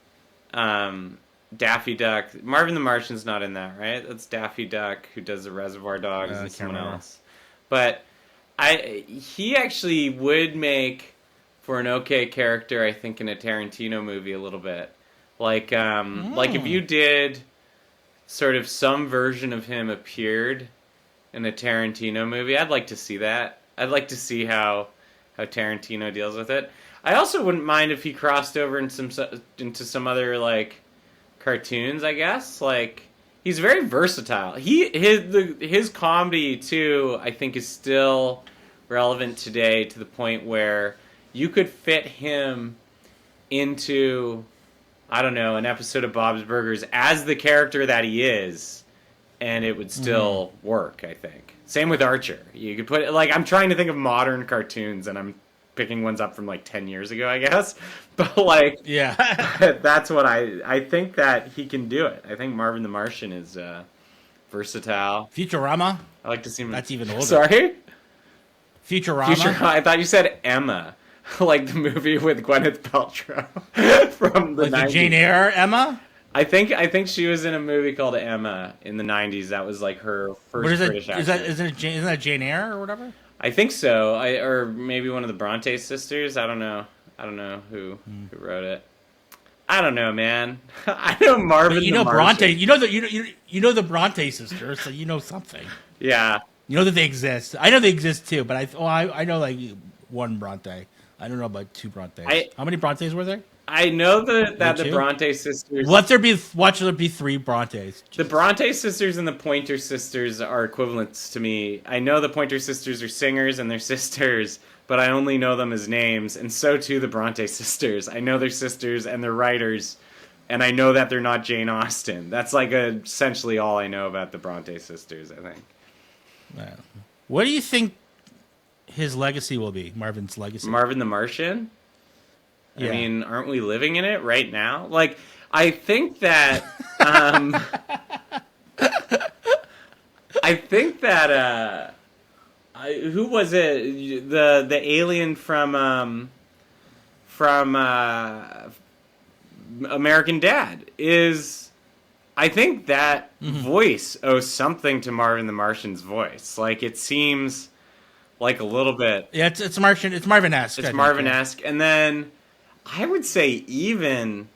Daffy Duck. Marvin the Martian's not in that, right? That's Daffy Duck who does the Reservoir Dogs and someone else. But he actually would make for an okay character, I think, in a Tarantino movie a little bit. Like if you did sort of some version of him appeared in a Tarantino movie, I'd like to see that. I'd like to see how Tarantino deals with it. I also wouldn't mind if he crossed over into some other like cartoons, I guess. Like, he's very versatile. His comedy too, I think, is still relevant today to the point where you could fit him into, I don't know, an episode of Bob's Burgers as the character that he is, and it would still work, I think. Same with Archer. You could put, like, I'm trying to think of modern cartoons, and I'm picking ones up from like 10 years ago, I guess. But like, yeah, that's what I think that he can do it. I think Marvin the Martian is versatile. Futurama. I like to see him. That's even older. Sorry? Futurama. I thought you said Emma, like the movie with Gwyneth Paltrow from the 90s. The Jane Eyre Emma. I think she was in a movie called Emma in the 90s. That was like her first British accent. Isn't that Jane Eyre or whatever? I think so. Or maybe one of the Bronte sisters. I don't know who wrote it. I don't know, man. I know Marvin. But you know the Bronte. Martian. You know the Bronte sisters, so you know something. Yeah. You know that they exist. I know they exist too, but I know like one Bronte. I don't know about two Brontes. How many Brontes were there? I know that the Bronte sisters... Watch there be three Brontes. The Bronte sisters and the Pointer sisters are equivalents to me. I know the Pointer sisters are singers and they're sisters, but I only know them as names, and so too the Bronte sisters. I know they're sisters and they're writers, and I know that they're not Jane Austen. That's like essentially all I know about the Bronte sisters, I think. What do you think his legacy will be, Marvin's legacy? Marvin the Martian? Yeah. I mean, aren't we living in it right now? Like, I think that I think that who was it? The alien from American Dad is. I think that voice owes something to Marvin the Martian's voice. Like, it seems like a little bit. Yeah, it's Martian. It's Marvin-esque. It's Marvin-esque, and then I would say even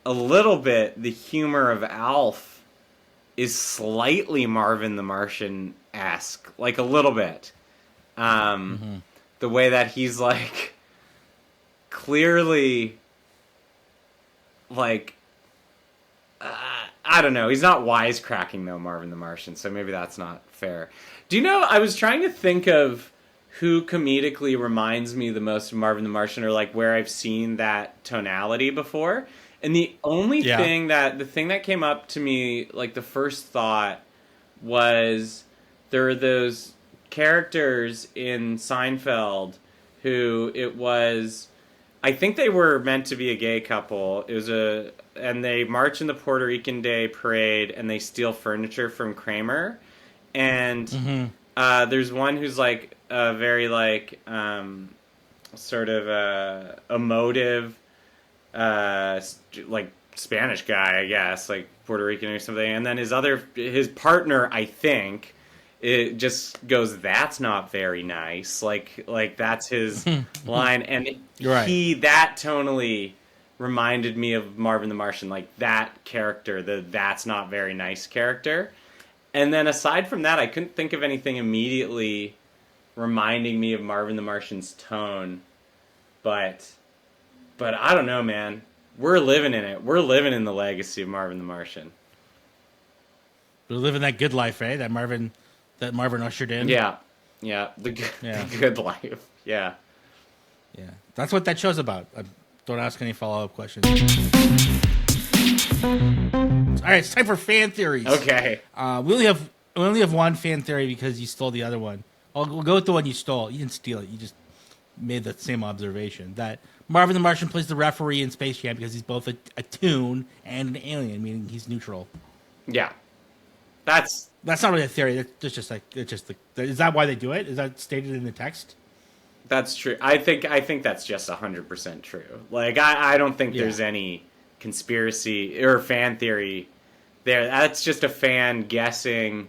a little bit the humor of Alf is slightly Marvin the Martian-esque, like a little bit. The way that he's like clearly like. I don't know. He's not wisecracking, though, Marvin the Martian, so maybe that's not fair. Do you know, I was trying to think of who comedically reminds me the most of Marvin the Martian, or like where I've seen that tonality before. And the only thing that came up to me, like the first thought, was there are those characters in Seinfeld who I think they were meant to be a gay couple. And they march in the Puerto Rican Day Parade, and they steal furniture from Kramer. And there's one who's like a very like sort of emotive, like Spanish guy, I guess, like Puerto Rican or something. And then his partner, I think, it just goes, "That's not very nice." Like that's his line, and that tonally reminded me of Marvin the Martian, like that character, "that's not very nice" character. And then aside from that, I couldn't think of anything immediately reminding me of Marvin the Martian's tone. But I don't know, man. We're living in it. We're living in the legacy of Marvin the Martian. We're living that good life, eh? That Marvin ushered in. Yeah. The good life. Yeah. That's what that show's about. Don't ask any follow-up questions. All right, it's time for fan theories. Okay. We only have one fan theory because you stole the other one. We'll go with the one you stole. You didn't steal it. You just made the same observation that Marvin the Martian plays the referee in Space Jam because he's both a toon and an alien, meaning he's neutral. Yeah. That's not really a theory. That's just like is that why they do it? Is that stated in the text? That's true. I think that's just 100% true. Like I don't think there's any conspiracy or fan theory there. That's just a fan guessing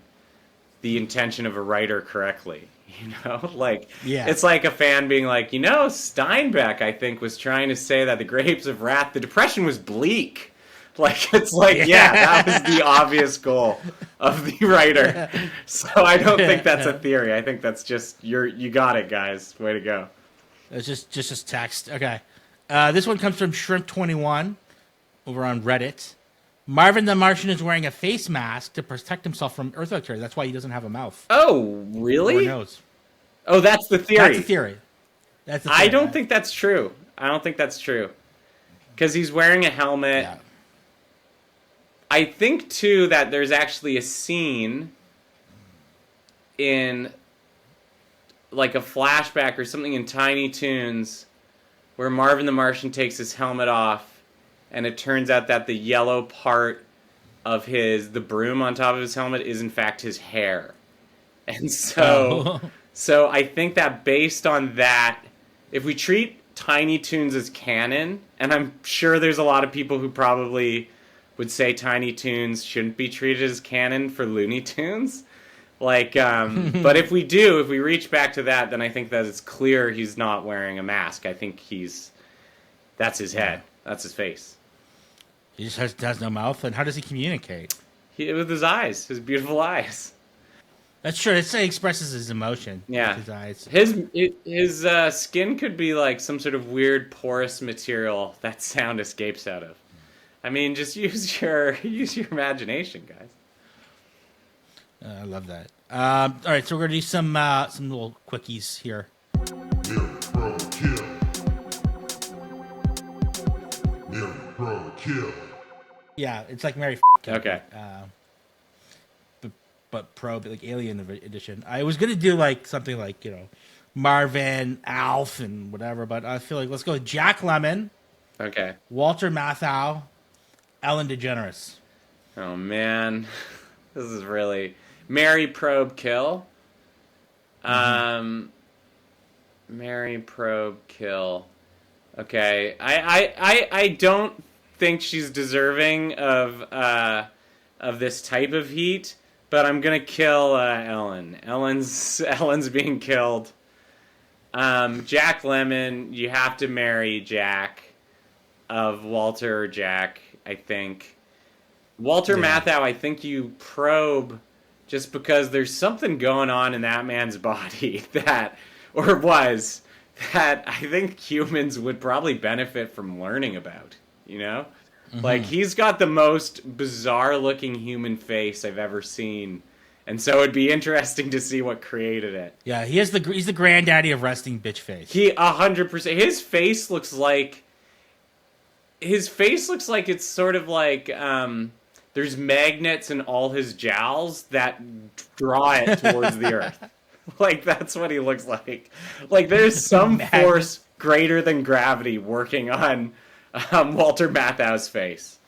the intention of a writer correctly. You know, like it's like a fan being like, Steinbeck, I think, was trying to say that the Grapes of Wrath, the Depression was bleak. Like, it's like, that was the obvious goal of the writer. So I don't think that's a theory. I think that's just, you got it, guys. Way to go. It's just text. Okay. This one comes from Shrimp21 over on Reddit. Marvin the Martian is wearing a face mask to protect himself from Earth bacteria. That's why he doesn't have a mouth. Oh, really? Or nose. Oh, that's the theory. That's the theory. I don't think that's true. Because he's wearing a helmet. Yeah. I think, too, that there's actually a scene in, like, a flashback or something in Tiny Toons where Marvin the Martian takes his helmet off, and it turns out that the yellow part of the broom on top of his helmet is, in fact, his hair. And so I think that based on that, if we treat Tiny Toons as canon, and I'm sure there's a lot of people who probably would say Tiny Toons shouldn't be treated as canon for Looney Tunes. Like, but if we reach back to that, then I think that it's clear he's not wearing a mask. I think that's his head. That's his face. He just has no mouth. And how does he communicate? With his eyes, his beautiful eyes. That's true. It's he expresses his emotion. Yeah. With his eyes. His skin could be like some sort of weird porous material that sound escapes out of. I mean, just use your imagination, guys. I love that. All right, so we're gonna do some little quickies here. Kill. Yeah, it's like Mary. Okay. But like Alien edition. I was gonna do like something like Marvin, Alf, and whatever, but I feel like let's go with Jack Lemmon. Okay. Walter Matthau, Ellen DeGeneres. Oh man, this is really Marry, probe, kill. Marry, probe, kill. Okay, I don't think she's deserving of this type of heat, but I'm gonna kill Ellen. Ellen's being killed. Jack Lemmon, you have to marry Jack of Walter or Jack, I think. Walter Matthau, I think you probe just because there's something going on in that man's body that I think humans would probably benefit from learning about, you know? Like, he's got the most bizarre-looking human face I've ever seen, and so it'd be interesting to see what created it. Yeah, he's the granddaddy of resting bitch face. He 100%. His face looks like it's sort of like there's magnets in all his jowls that draw it towards the earth. Like, that's what he looks like. Like, there's some force greater than gravity working on Walter Matthau's face,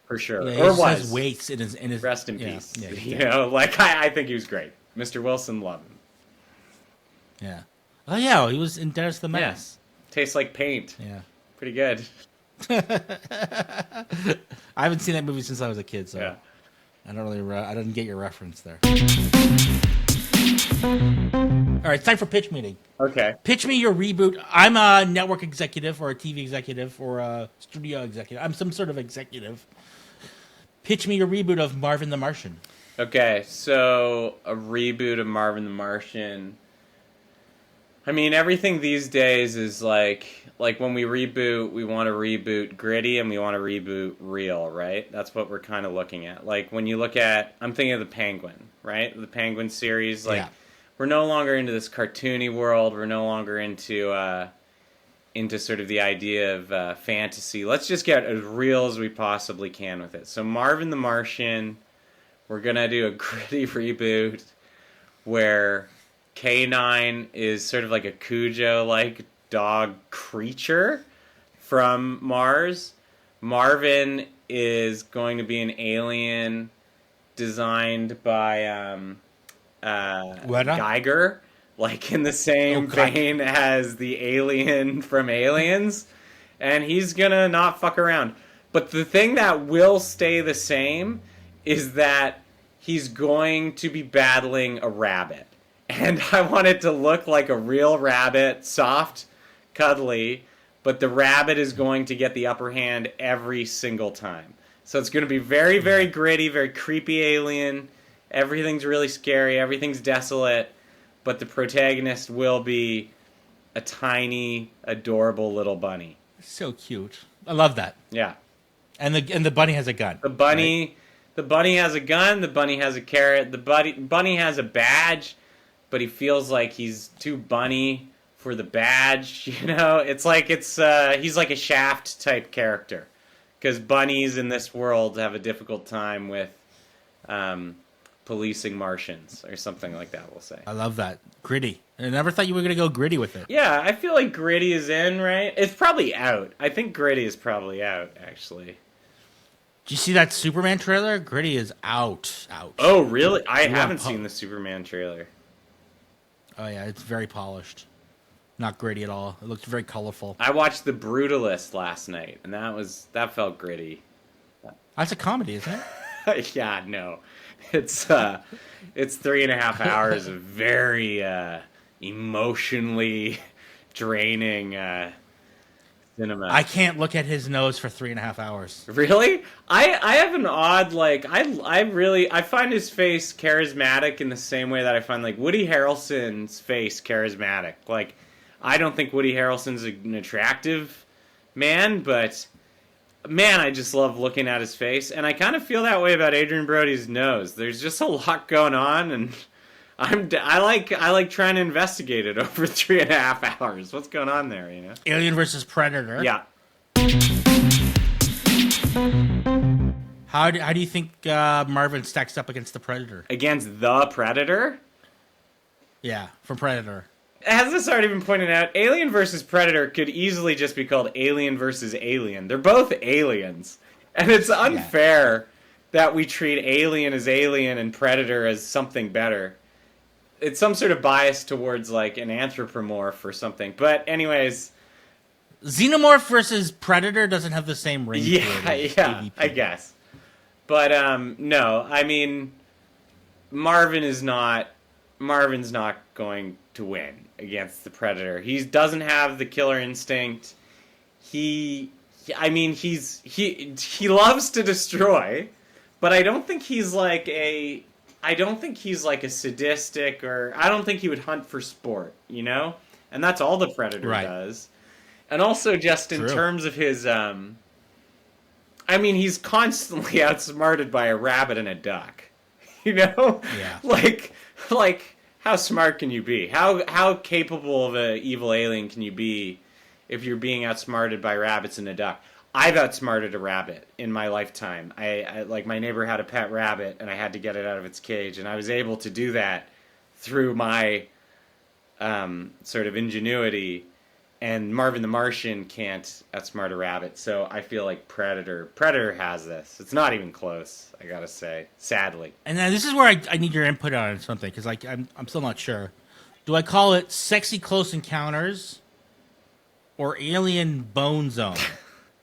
for sure. Yeah, or he was. has weights in his Rest in peace. Yeah, you know, like, I think he was great. Mr. Wilson, love him. Yeah. Oh yeah, he was in Dennis the Menace. Yeah. Tastes like paint. Yeah. Pretty good. I haven't seen that movie since I was a kid, so Yeah. I don't really. I didn't get your reference there. All right, it's time for pitch meeting. Okay. Pitch me your reboot. I'm a network executive or a TV executive or a studio executive. I'm some sort of executive. Pitch me your reboot of Marvin the Martian. Okay, so a reboot of Marvin the Martian. I mean, everything these days is like when we reboot, we want to reboot gritty and we want to reboot real, right? That's what we're kind of looking at. Like, when you look at, I'm thinking of the Penguin, right? The Penguin series, like, we're no longer into this cartoony world. We're no longer into sort of the idea of fantasy. Let's just get as real as we possibly can with it. So Marvin the Martian, we're going to do a gritty reboot where K9 is sort of like a Cujo-like dog creature from Mars. Marvin is going to be an alien designed by Geiger, like in the same vein as the alien from Aliens, and he's gonna not fuck around. But the thing that will stay the same is that he's going to be battling a rabbit. And I want it to look like a real rabbit, soft, cuddly, but the rabbit is going to get the upper hand every single time. So it's going to be very, very gritty, very creepy alien. Everything's really scary, everything's desolate, but the protagonist will be a tiny, adorable little bunny. So cute. I love that. Yeah. And the bunny has a gun. The bunny has a gun, the bunny has a carrot, the bunny has a badge, but he feels like he's too bunny for the badge, you know? It's like he's like a Shaft type character, because bunnies in this world have a difficult time with policing Martians or something like that, we'll say. I love that. Gritty. I never thought you were going to go gritty with it. Yeah, I feel like gritty is in, right? It's probably out. I think gritty is probably out, actually. Did you see that Superman trailer? Gritty is out. Oh, really? I haven't seen the Superman trailer. Oh, yeah, it's very polished. Not gritty at all. It looks very colorful. I watched The Brutalist last night, and that felt gritty. That's a comedy, isn't it? Yeah, no. It's 3.5 hours of very emotionally draining cinema. I can't look at his nose for 3.5 hours. Really? I have an odd, like, I find his face charismatic in the same way that I find, like, Woody Harrelson's face charismatic. Like, I don't think Woody Harrelson's an attractive man, but man, I just love looking at his face. And I kind of feel that way about Adrian Brody's nose. There's just a lot going on, and I like trying to investigate it over 3.5 hours. What's going on there, you know? Alien versus Predator. Yeah. How do you think Marvin stacks up against the Predator? Against the Predator? Yeah, from Predator. As this already been pointed out, Alien versus Predator could easily just be called Alien versus Alien. They're both aliens. And it's unfair that we treat Alien as Alien and Predator as something better. It's some sort of bias towards like an anthropomorph or something. But anyways, Xenomorph versus Predator doesn't have the same ring. yeah, to it as yeah, AVP. I guess. But no, I mean, Marvin's not going to win against the Predator. He doesn't have the killer instinct. He loves to destroy, but I don't think he's like a sadistic, or I don't think he would hunt for sport, you know? And that's all the Predator does. And also just in terms of his he's constantly outsmarted by a rabbit and a duck. You know? Yeah. Like how smart can you be? How capable of an evil alien can you be if you're being outsmarted by rabbits and a duck? I've outsmarted a rabbit in my lifetime. I like, my neighbor had a pet rabbit and I had to get it out of its cage, and I was able to do that through my sort of ingenuity. And Marvin the Martian can't outsmart a rabbit, so I feel like Predator has this. It's not even close, I gotta say, sadly. And then this is where I need your input on something, because like I'm still not sure. Do I call it Sexy Close Encounters or Alien Bone Zone?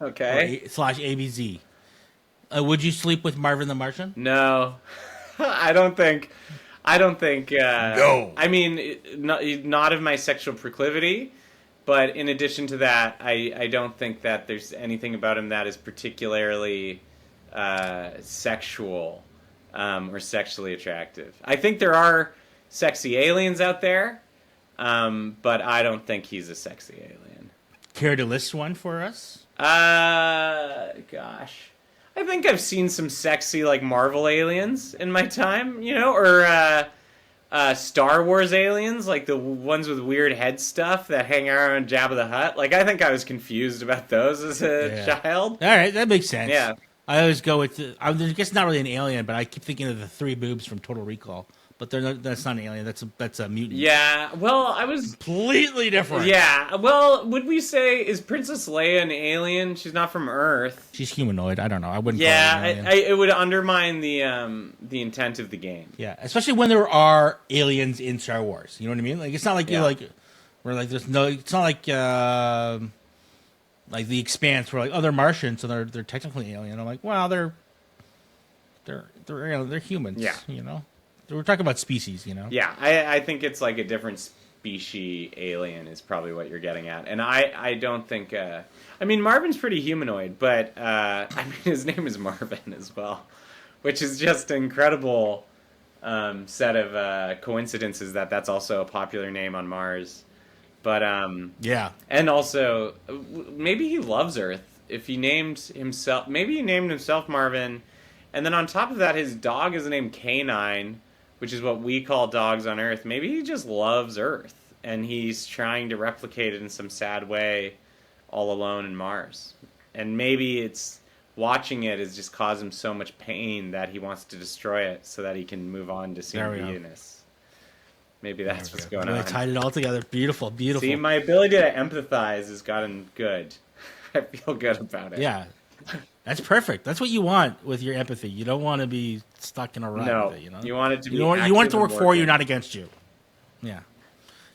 Okay. / ABZ. Would you sleep with Marvin the Martian? No, I don't think. No. I mean, not of my sexual proclivity. But in addition to that, I don't think that there's anything about him that is particularly sexual or sexually attractive. I think there are sexy aliens out there, but I don't think he's a sexy alien. Care to list one for us? Gosh. I think I've seen some sexy, like, Marvel aliens in my time, you know, or Star Wars aliens, like the ones with weird head stuff that hang around Jabba the Hutt. Like, I think I was confused about those as a child. All right, that makes sense. Yeah. I always go with, I guess not really an alien, but I keep thinking of the 3 boobs from Total Recall. But that's not an alien, that's a mutant. Yeah, well, I was... Completely different. Yeah, well, would we say, is Princess Leia an alien? She's not from Earth. She's humanoid, I don't know. I wouldn't call her an alien. It would undermine the intent of the game. Yeah, especially when there are aliens in Star Wars. You know what I mean? Like, it's not like you're like... We're like, there's no... It's not like The Expanse, where like, oh, they're Martians, so they're technically alien. I'm like, well, they're humans, you know? We're talking about species, you know? Yeah, I think it's like a different species alien is probably what you're getting at. And I don't think... I mean, Marvin's pretty humanoid, but I mean, his name is Marvin as well, which is just an incredible set of coincidences that that's also a popular name on Mars. But, yeah. And also, maybe he loves Earth. If he named himself... Maybe he named himself Marvin, and then on top of that, his dog is named K9, which is what we call dogs on Earth. Maybe he just loves Earth, and he's trying to replicate it in some sad way all alone in Mars. And maybe it's watching it has just caused him so much pain that he wants to destroy it so that he can move on to seeing Venus. Maybe that's what's going on. I tied it all together. Beautiful, beautiful. See, my ability to empathize has gotten good. I feel good about it. Yeah. That's perfect. That's what you want with your empathy. You don't want to be stuck in a rut with it, you know? You want it to be you want it to work for you, not against you. Yeah.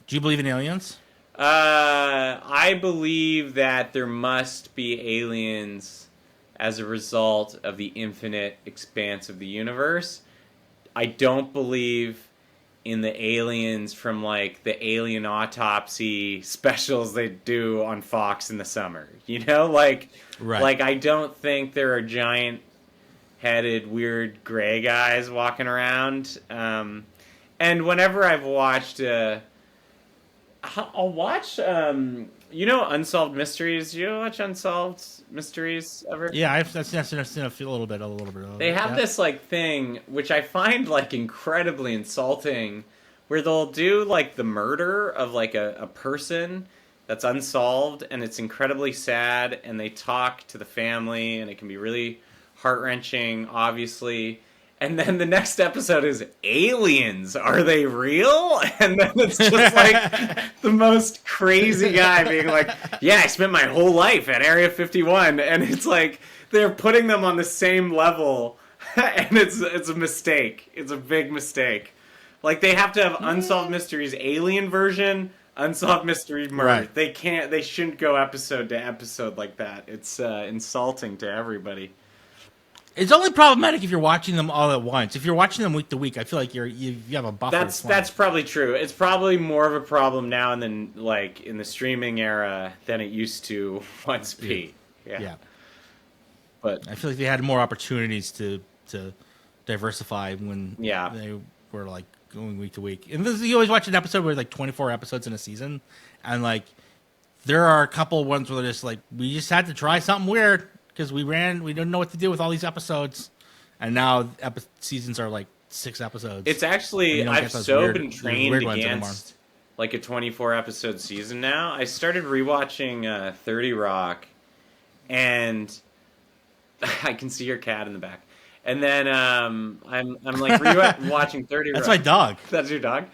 Do you believe in aliens? I believe that there must be aliens as a result of the infinite expanse of the universe. I don't believe in the aliens from, like, the alien autopsy specials they do on Fox in the summer. You know? Like, I don't think there are giant-headed, weird gray guys walking around. And whenever I've watched... I'll watch... you know Unsolved Mysteries? Do you watch Unsolved Mysteries ever? Yeah, I've seen a little bit. They have this, like, thing, which I find, like, incredibly insulting, where they'll do, like, the murder of, like, a person that's unsolved, and it's incredibly sad, and they talk to the family, and it can be really heart-wrenching, obviously. And then the next episode is aliens. Are they real? And then it's just like the most crazy guy being like, yeah, I spent my whole life at Area 51. And it's like they're putting them on the same level and it's a mistake. It's a big mistake. Like, they have to have Unsolved Mysteries Alien version, Unsolved Mysteries Murder. Right. They shouldn't go episode to episode like that. It's insulting to everybody. It's only problematic if you're watching them all at once. If you're watching them week to week, I feel like you have a buffer. That's probably true. It's probably more of a problem now than like in the streaming era than it used to once be. Yeah. But I feel like they had more opportunities to diversify when they were like going week to week. And you always watch an episode where like 24 episodes in a season, and like there are a couple ones where they're just like, we just had to try something weird. Because we didn't know what to do with all these episodes, and now seasons are like 6 episodes. It's actually, I've been trained against like a 24 episode season now. I started rewatching 30 Rock, and I can see your cat in the back. And then I'm like rewatching 30 Rock. That's my dog. That's your dog?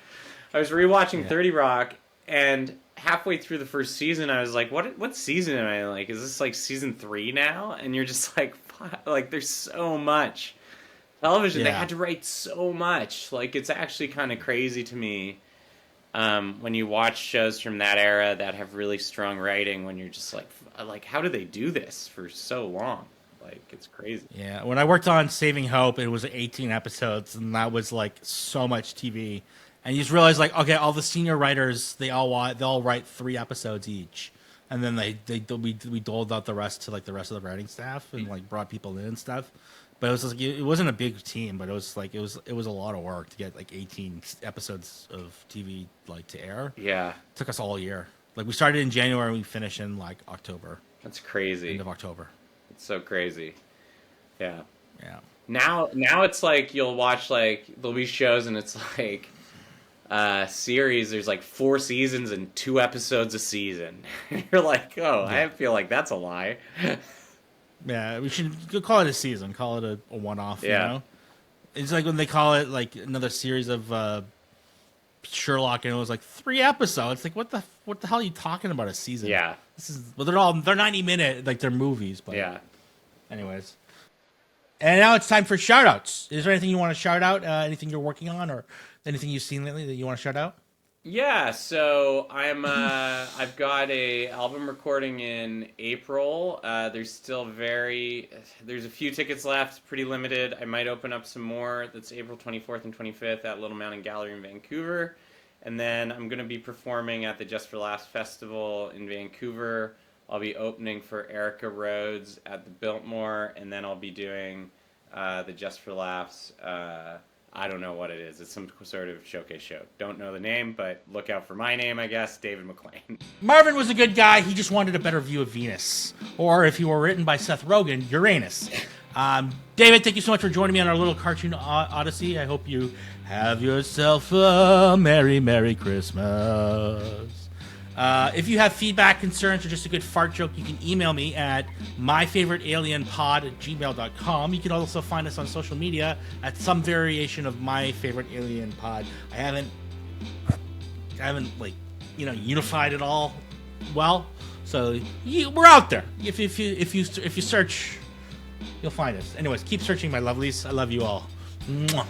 I was rewatching 30 Rock, and halfway through the first season, I was like, what season am I in? Like, is this like season 3 now? And you're just like, there's so much television. They had to write so much. Like, it's actually kind of crazy to me when you watch shows from that era that have really strong writing, when you're just like, how do they do this for so long? Like, it's crazy. Yeah, when I worked on Saving Hope, it was 18 episodes, and that was like so much TV. And you just realize, like, okay, all the senior writers, they all write 3 episodes each, and then we doled out the rest to like the rest of the writing staff, and like brought people in and stuff. But it was like, it wasn't a big team, but it was like it was a lot of work to get like 18 episodes of TV like to air. Yeah, it took us all year. Like, we started in January, and we finished in like October. That's crazy. End of October. It's so crazy. Yeah. Yeah. Now it's like you'll watch, like, there'll be shows and it's like series, there's like 4 seasons and 2 episodes a season. You're like, I feel like that's a lie. Yeah, we should call it a season. Call it a one-off, you know? It's like when they call it like another series of Sherlock, and it was like 3 episodes. Like, what the hell are you talking about, a season? Yeah. They're 90-minute, like, they're movies, but anyways. And now it's time for shout-outs. Is there anything you want to shout out? Anything you're working on, or anything you've seen lately that you want to shout out? Yeah, so I've got a album recording in April. There's a few tickets left, pretty limited. I might open up some more. That's April 24th and 25th at Little Mountain Gallery in Vancouver. And then I'm going to be performing at the Just for Laughs Festival in Vancouver. I'll be opening for Erica Rhodes at the Biltmore, and then I'll be doing the Just for Laughs. I don't know what it is. It's some sort of showcase show. Don't know the name, but look out for my name, I guess, David MacLean. Marvin was a good guy. He just wanted a better view of Venus. Or, if he were written by Seth Rogen, Uranus. David, thank you so much for joining me on our little cartoon odyssey. I hope you have yourself a Merry, Merry Christmas. If you have feedback, concerns, or just a good fart joke, you can email me at myfavoritealienpod@gmail.com. You can also find us on social media at some variation of My Favorite Alien Pod. I haven't unified it all well, so we're out there. If you search, you'll find us. Anyways, keep searching, my lovelies. I love you all. Mwah.